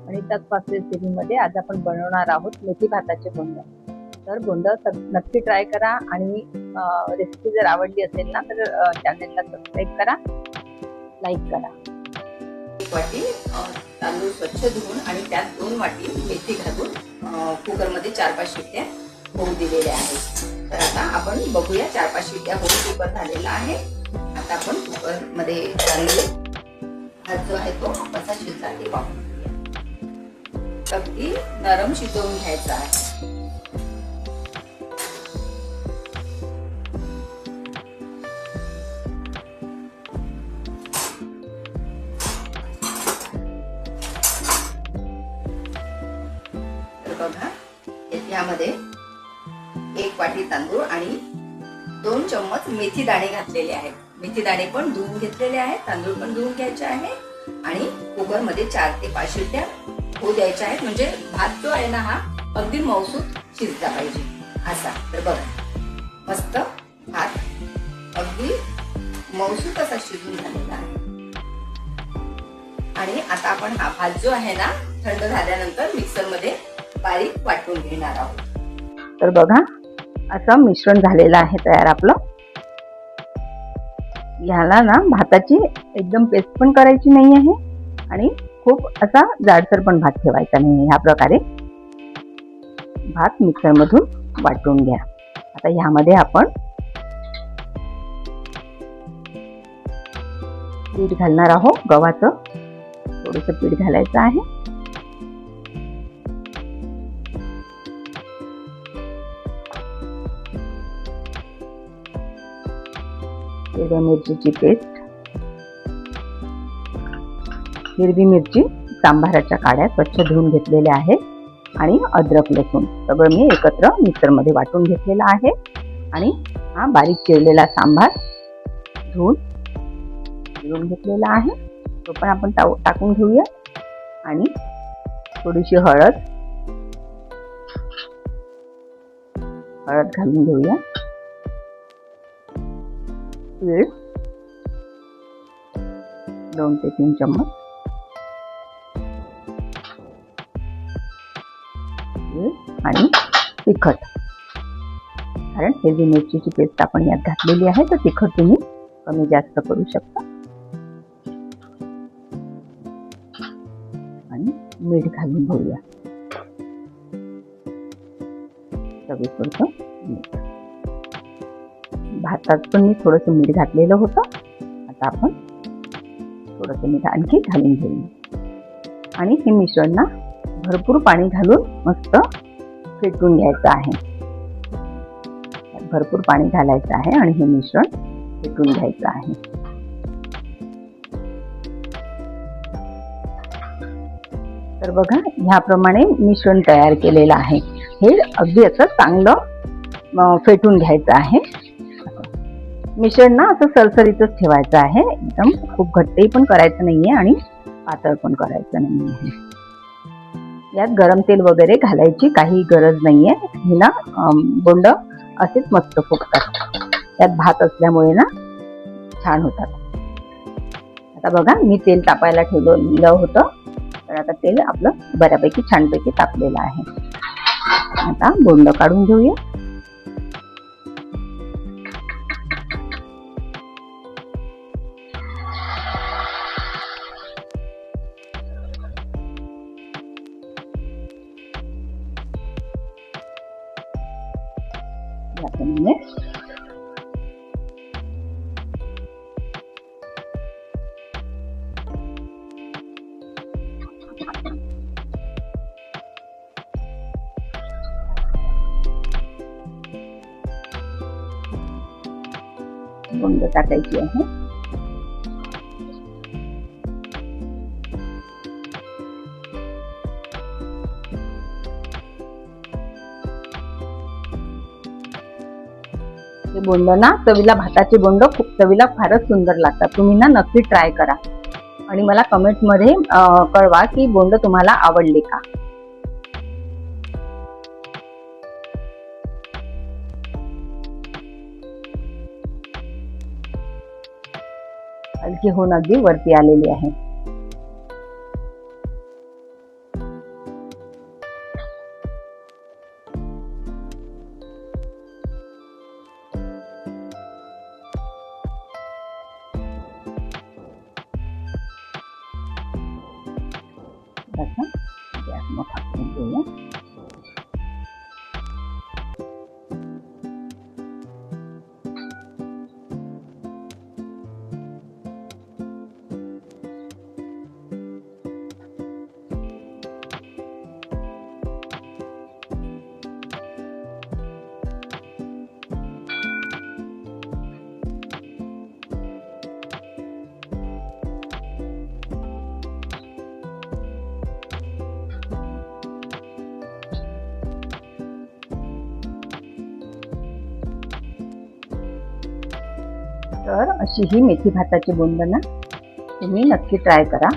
आणि त्याच फास्ट रेसिपीमध्ये आज आपण बनवणार आहोत मेथी भाताचे बोंड. तर बोंड नक्की ट्राय करा आणि रेसिपी जर आवडली असेल ना तर चॅनलला सबस्क्राईब करा, लाईक करा. एक वाटी तांदूळ स्वच्छ धुवून आणि त्यात 2 वाटी मेथी घालून कुकरमध्ये 4-5 शिट्ट्या होऊ दिलेल्या आहेत. तर आता आपण बघूया 4-5 शिट्ट्या होऊन कुकर झालेला आहे. आता आपण कुकरमध्ये तांदूळ भात जो आहे तो कसा शिजला ते पाहूया. अगदी नरम शिजवून घ्यायचा आहे. तर बघा यामध्ये 1 वाटी तांदूळ आणि 2 चम्मच मेथी दाणे घातलेले आहेत. मेथी दाणे पण धुवून घेतलेले आहेत, तांदूळ पण धुवून घ्यायचे आहे आणि कुकर मध्ये 4 ते 5 शिट्ट्या होऊ द्यायच्या आहेत. म्हणजे भात जो आहे ना हा अगदी मऊसूत शिजला पाहिजे असा. तर बघा मस्त भात अगदी मऊसूत असा शिजून झालेला आहे. आणि आता आपण हा भात जो आहे ना थंड झाल्यानंतर मिक्सर मध्ये बारीक वाटून घेणार आहोत. तर बघा असं मिश्रण झालेलं आहे तयार आपलं. ह्याला ना भाताची एकदम पेस्ट पण करायची नाही आहे आणि खूप असा जाडसर पण भात ठेवायचा नाही. ह्या प्रकारे भात मिक्सर मधून वाटून घ्या. आता ह्यामध्ये आपण पीठ घालणार आहोत. गव्हाचं थोडंसं पीठ घालायचं आहे. हिरव्या मिरचीची पेस्ट, हिरवी मिरची सांबाराच्या काड्या स्वच्छ धुवून घेतलेल्या आहेत आणि अद्रक लसूण सगळं मी एकत्र मिक्सर मध्ये वाटून घेतलेला आहे. आणि हा बारीक चिरलेला सांबार धुवून घेतलेला आहे, तो पण आपण टाकून घेऊया. आणि थोडीशी हळद घालून घेऊया. तीळ 2 ते 3 चम्मच, आणि तिखट. कारण हिरवी मिरचीची पेस्ट आपण यात घातलेली आहे तर तिखट तुम्ही कमी जास्त करू शकता. आणि मीठ घालून घेऊया, चवीपुरतं मीठ. भातात पण मी थोडंसं मीठ घातलेलं होतं. आता आपण थोडंसं मीठ आणखी घालून घेऊया. आणि हे मिश्रण ना भरपूर पाणी घालून मस्त फेटून घ्यायचं आहे. भरपूर पाणी घालायचं आहे आणि हे मिश्रण फेटून घ्यायचं आहे. तर बघा ह्याप्रमाणे मिश्रण तयार केलेलं आहे. हे अगदी असं चांगलं फेटून घ्यायचं आहे. मिश्रण ना असं सरसरीतच ठेवायचं आहे. एकदम खूप घट्टही पण करायचं नाहीये आणि पातळ पण करायचं नाहीये. यात गरम तेल वगैरे घालायची काही गरज नाहीये. हे ना बोंड असेच मस्त फुगतात. त्यात भात असल्यामुळे ना छान होतात. आता बघा मी तेल तापायला ठेवलेलं होतं, तर आता तेल आपलं बऱ्यापैकी छानपैकी तापलेलं आहे. आता बोंड काढून घेऊया. बोंड टाकायची आहे. हे बोंड ना चवीला, भाताचे बोंड खूप चवीला फारच सुंदर लागतात. तुम्ही ना नक्की ट्राय करा आणि मला कमेंट मध्ये कळवा की बोंड तुम्हाला आवडले का. हलकी होऊन अगदी वरती आलेली आहे. थोडासा गॅस मोठा करून घेऊया. तर अशी ही मेथी भाताची बोंड ना तुम्ही नक्की ट्राय करा.